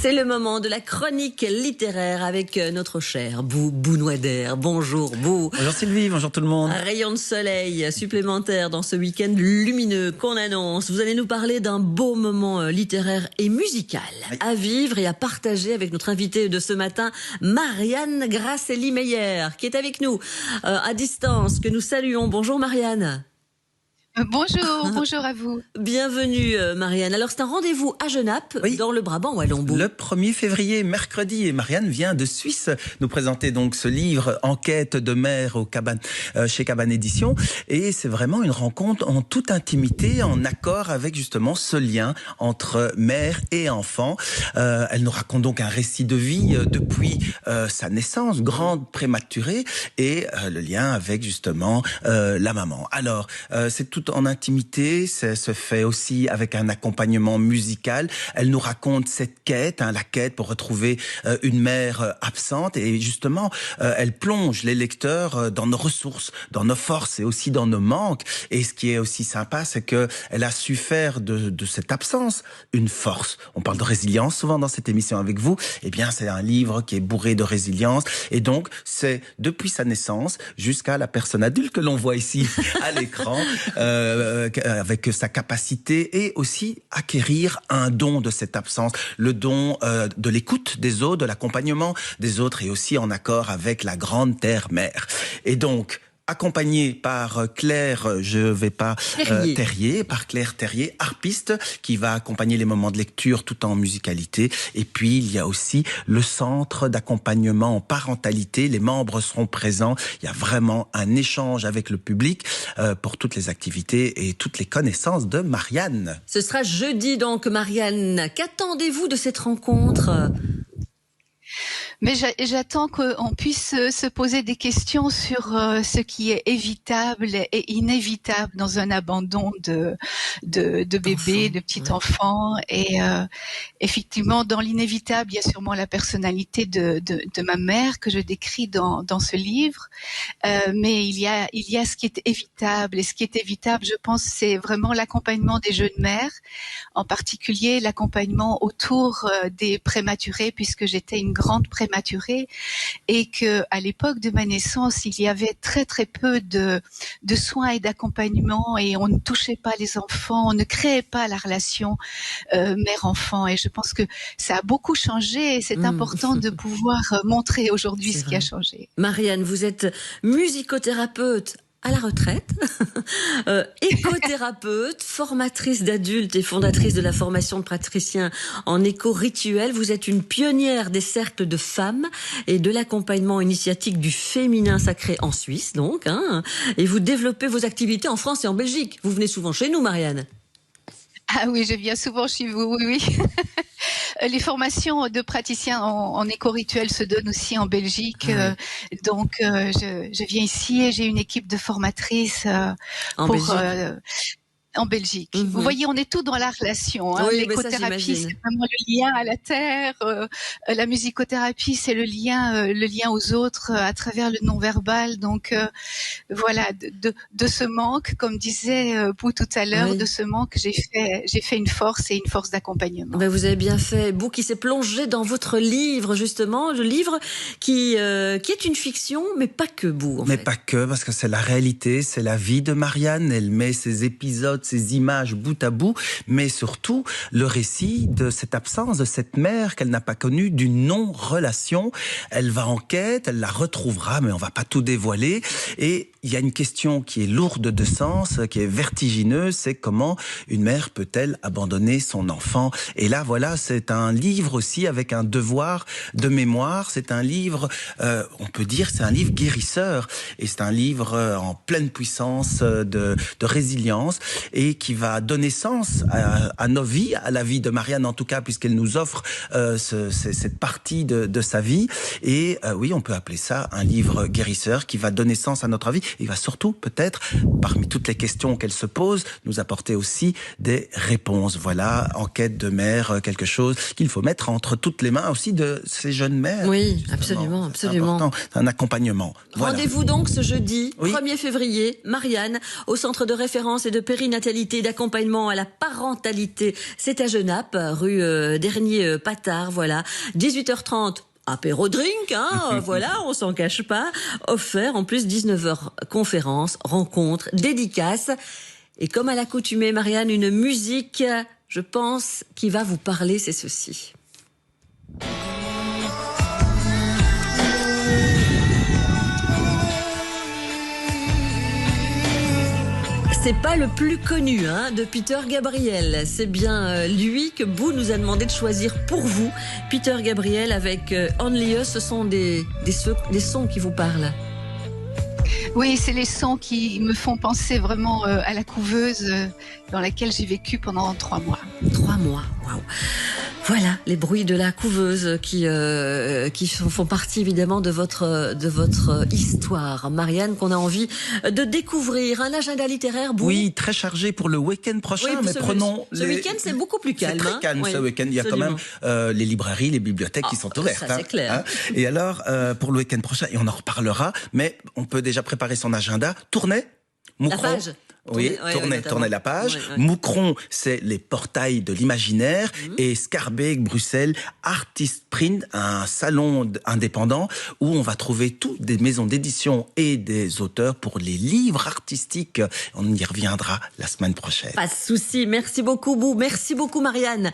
C'est le moment de la chronique littéraire avec notre cher Bou Nouadère. Bonjour Bou. Bonjour Sylvie, bonjour tout le monde. Un rayon de soleil supplémentaire dans ce week-end lumineux qu'on annonce. Vous allez nous parler d'un beau moment littéraire et musical à vivre et à partager avec notre invitée de ce matin, Marianne Grasselli-Meyer, qui est avec nous à distance, que nous saluons. Bonjour Marianne. Bonjour, bonjour à vous. Bienvenue Marianne. Alors c'est un rendez-vous à Genappe, dans le Brabant wallon. Le 1er février, mercredi, et Marianne vient de Suisse nous présenter donc ce livre Enquête de mère chez Cabane Édition, et c'est vraiment une rencontre en toute intimité, en accord avec justement ce lien entre mère et enfant. Elle nous raconte donc un récit de vie depuis sa naissance, grande prématurée, et le lien avec justement la maman. Alors c'est tout en intimité, ça se fait aussi avec un accompagnement musical. Elle nous raconte cette quête, la quête pour retrouver une mère absente, et justement elle plonge les lecteurs dans nos ressources, dans nos forces et aussi dans nos manques. Et ce qui est aussi sympa, c'est que elle a su faire de cette absence une force. On parle de résilience souvent dans cette émission avec vous. Eh bien, c'est un livre qui est bourré de résilience, et donc c'est depuis sa naissance jusqu'à la personne adulte que l'on voit ici à l'écran. Avec sa capacité, et aussi acquérir un don de cette absence, le don de l'écoute des autres, de l'accompagnement des autres, et aussi en accord avec la grande terre-mère. Et donc, accompagné par Claire Terrier, harpiste, qui va accompagner les moments de lecture tout en musicalité. Et puis il y a aussi le centre d'accompagnement en parentalité. Les membres seront présents. Il y a vraiment un échange avec le public pour toutes les activités et toutes les connaissances de Marianne. Ce sera jeudi donc, Marianne. Qu'attendez-vous de cette rencontre ? Mais j'attends qu'on puisse se poser des questions sur ce qui est évitable et inévitable dans un abandon de bébé, de petit enfant. Et effectivement, dans l'inévitable, il y a sûrement la personnalité de ma mère que je décris dans ce livre. Mais il y a ce qui est évitable. Et ce qui est évitable, je pense, c'est vraiment l'accompagnement des jeunes mères, en particulier l'accompagnement autour des prématurés, puisque j'étais une grande prématurée, et que à l'époque de ma naissance, il y avait très très peu de soins et d'accompagnement, et on ne touchait pas les enfants, on ne créait pas la relation mère-enfant. Et je pense que ça a beaucoup changé, et c'est important de pouvoir montrer aujourd'hui ce qui a changé. Marianne, vous êtes musicothérapeute à la retraite, écothérapeute, formatrice d'adultes et fondatrice de la formation de praticiens en éco-rituel. Vous êtes une pionnière des cercles de femmes et de l'accompagnement initiatique du féminin sacré en Suisse, donc, et vous développez vos activités en France et en Belgique. Vous venez souvent chez nous, Marianne. Ah oui, je viens souvent chez vous, oui. Les formations de praticiens en éco-rituel se donnent aussi en Belgique. Donc, je viens ici et j'ai une équipe de formatrices en Belgique. Vous voyez, on est tout dans la relation. Oui, l'écothérapie, c'est vraiment le lien à la terre. La musicothérapie, c'est le lien aux autres à travers le non-verbal. Donc, voilà, de ce manque, comme disait Bou tout à l'heure, de ce manque, j'ai fait une force, et une force d'accompagnement. Ben vous avez bien fait. Bou qui s'est plongé dans votre livre, justement, le livre qui est une fiction, mais pas que, Bou. Mais pas que, parce que c'est la réalité, c'est la vie de Marianne. Elle met ses épisodes, ces images bout à bout, mais surtout le récit de cette absence, de cette mère qu'elle n'a pas connue, d'une non-relation. Elle va en quête, elle la retrouvera, mais on va pas tout dévoiler. Et il y a une question qui est lourde de sens, qui est vertigineuse, c'est comment une mère peut-elle abandonner son enfant? Et là, voilà, c'est un livre aussi avec un devoir de mémoire. C'est un livre, on peut dire, c'est un livre guérisseur. Et c'est un livre en pleine puissance de résilience, et qui va donner sens à nos vies, à la vie de Marianne en tout cas, puisqu'elle nous offre cette partie de sa vie. Et oui, on peut appeler ça un livre guérisseur qui va donner sens à notre vie Il va surtout peut-être, parmi toutes les questions qu'elle se pose, nous apporter aussi des réponses. Voilà, enquête de mère, quelque chose qu'il faut mettre entre toutes les mains aussi de ces jeunes mères. Oui, absolument, absolument. C'est un accompagnement. Voilà. Rendez-vous donc ce jeudi, Oui. 1er février, Marianne, au centre de référence et de périnatalité et d'accompagnement à la parentalité. C'est à Genappe, rue Dernier Patard, voilà. 18h30. Apéro drink, hein, voilà, on s'en cache pas. Offert, en plus 19h, conférence, rencontre, dédicace. Et comme à l'accoutumée, Marianne, une musique, je pense, qui va vous parler, c'est ceci. C'est pas le plus connu de Peter Gabriel. C'est bien lui que Boo nous a demandé de choisir pour vous. Peter Gabriel avec Only Us, ce sont des sons qui vous parlent. Oui, c'est les sons qui me font penser vraiment à la couveuse dans laquelle j'ai vécu pendant 3 mois. 3 mois, waouh. Voilà, les bruits de la couveuse qui font partie évidemment de votre histoire, Marianne, qu'on a envie de découvrir. Un agenda littéraire, Boo. Oui, très chargé pour le week-end prochain, Oui, mais prenons... Ce week-end, c'est beaucoup plus calme. C'est très calme ce week-end. Il y a absolument. quand même les librairies, les bibliothèques qui sont ouvertes. Ça, c'est clair. Et alors, pour le week-end prochain, et on en reparlera, mais on peut déjà préparer son agenda. Tournez, Moucron. La page. Oui, tournez la page. Ouais. Moucron, c'est les portails de l'imaginaire. Et Scarbeck, Bruxelles, Artist Print, un salon indépendant où on va trouver toutes des maisons d'édition et des auteurs pour les livres artistiques. On y reviendra la semaine prochaine. Pas de souci. Merci beaucoup, Boo. Merci beaucoup, Marianne.